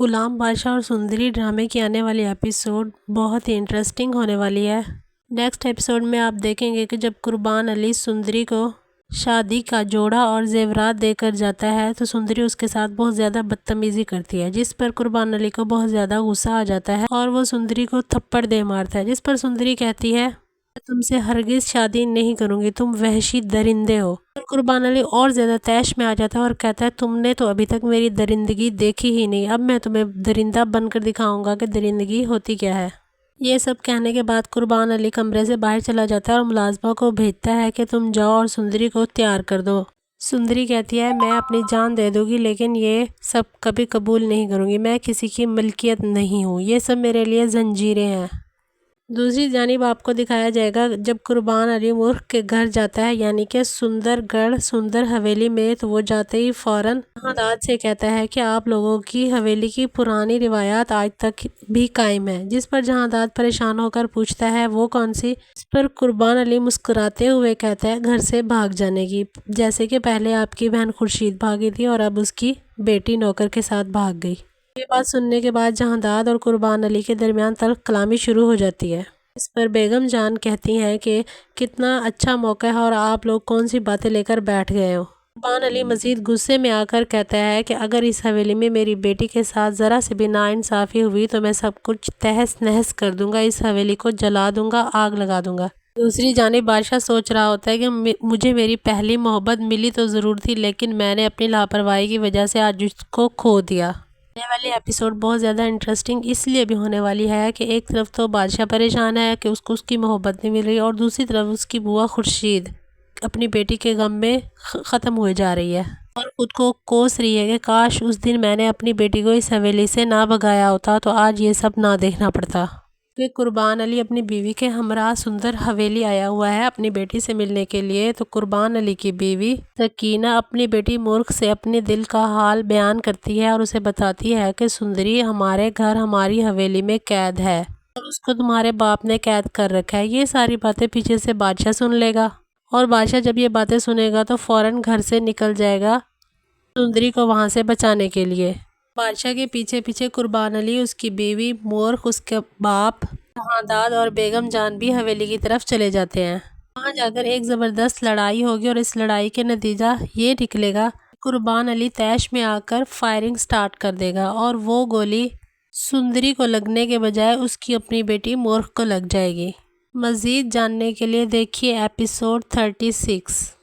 غلام بادشاہ اور سندری ڈرامے کی آنے والی ایپیسوڈ بہت ہی انٹرسٹنگ ہونے والی ہے۔ نیکسٹ ایپیسوڈ میں آپ دیکھیں گے کہ جب قربان علی سندری کو شادی کا جوڑا اور زیورات دے کر جاتا ہے تو سندری اس کے ساتھ بہت زیادہ بدتمیزی کرتی ہے، جس پر قربان علی کو بہت زیادہ غصہ آ جاتا ہے اور وہ سندری کو تھپڑ دے مارتا ہے، جس پر سندری کہتی ہے میں تم سے ہرگز شادی نہیں کروں گی، تم وحشی درندے ہو۔ قربان علی اور زیادہ طیش میں آ جاتا ہے اور کہتا ہے تم نے تو ابھی تک میری درندگی دیکھی ہی نہیں، اب میں تمہیں درندہ بن کر دکھاؤں گا کہ درندگی ہوتی کیا ہے۔ یہ سب کہنے کے بعد قربان علی کمرے سے باہر چلا جاتا ہے اور ملازمہ کو بھیجتا ہے کہ تم جاؤ اور سندری کو تیار کر دو۔ سندری کہتی ہے میں اپنی جان دے دوں گی لیکن یہ سب کبھی قبول نہیں کروں گی، میں کسی کی ملکیت نہیں ہوں، یہ سب میرے لیے زنجیریں ہیں۔ دوسری جانب آپ کو دکھایا جائے گا جب قربان علی مورخ کے گھر جاتا ہے یعنی کہ سندر گڑھ سندر حویلی میں، تو وہ جاتے ہی فوراً جہانداد سے کہتا ہے کہ آپ لوگوں کی حویلی کی پرانی روایات آج تک بھی قائم ہے، جس پر جہانداد پریشان ہو کر پوچھتا ہے وہ کون سی؟ اس پر قربان علی مسکراتے ہوئے کہتا ہے گھر سے بھاگ جانے کی، جیسے کہ پہلے آپ کی بہن خورشید بھاگی تھی اور اب اس کی بیٹی نوکر کے ساتھ بھاگ گئی۔ یہ بات سننے کے بعد جہانداد اور قربان علی کے درمیان تلخ کلامی شروع ہو جاتی ہے۔ اس پر بیگم جان کہتی ہیں کہ کتنا اچھا موقع ہے اور آپ لوگ کون سی باتیں لے کر بیٹھ گئے ہو۔ قربان علی مزید غصے میں آ کر کہتا ہے کہ اگر اس حویلی میں میری بیٹی کے ساتھ ذرا سے بھی ناانصافی ہوئی تو میں سب کچھ تہس نہس کر دوں گا، اس حویلی کو جلا دوں گا، آگ لگا دوں گا۔ دوسری جانب بادشاہ سوچ رہا ہوتا ہے کہ مجھے میری پہلی محبت ملی تو ضرور تھی لیکن میں نے اپنی لاپرواہی کی وجہ سے آج اس کو کھو دیا۔ آنے والی ایپیسوڈ بہت زیادہ انٹرسٹنگ اس لیے بھی ہونے والی ہے کہ ایک طرف تو بادشاہ پریشان ہے کہ اس کو اس کی محبت نہیں مل رہی اور دوسری طرف اس کی بوا خورشید اپنی بیٹی کے غم میں ختم ہوئے جا رہی ہے اور خود کو کوس رہی ہے کہ کاش اس دن میں نے اپنی بیٹی کو اس حویلی سے نہ بھگایا ہوتا تو آج یہ سب نہ دیکھنا پڑتا۔ کہ قربان علی اپنی بیوی کے ہمراہ سندر حویلی آیا ہوا ہے اپنی بیٹی سے ملنے کے لیے، تو قربان علی کی بیوی سکینہ اپنی بیٹی مورخ سے اپنے دل کا حال بیان کرتی ہے اور اسے بتاتی ہے کہ سندری ہمارے گھر ہماری حویلی میں قید ہے اور اس کو تمہارے باپ نے قید کر رکھا ہے۔ یہ ساری باتیں پیچھے سے بادشاہ سن لے گا اور بادشاہ جب یہ باتیں سنے گا تو فوراً گھر سے نکل جائے گا سندری کو وہاں سے بچانے کے لیے۔ بادشاہ کے پیچھے پیچھے قربان علی، اس کی بیوی مورخ، اس کے باپ جہانداد اور بیگم جان بھی حویلی کی طرف چلے جاتے ہیں۔ وہاں جا کر ایک زبردست لڑائی ہوگی اور اس لڑائی کے نتیجہ یہ نکلے گا قربان علی طیش میں آ کر فائرنگ سٹارٹ کر دے گا اور وہ گولی سندری کو لگنے کے بجائے اس کی اپنی بیٹی مورخ کو لگ جائے گی۔ مزید جاننے کے لیے دیکھیے ایپیسوڈ 36۔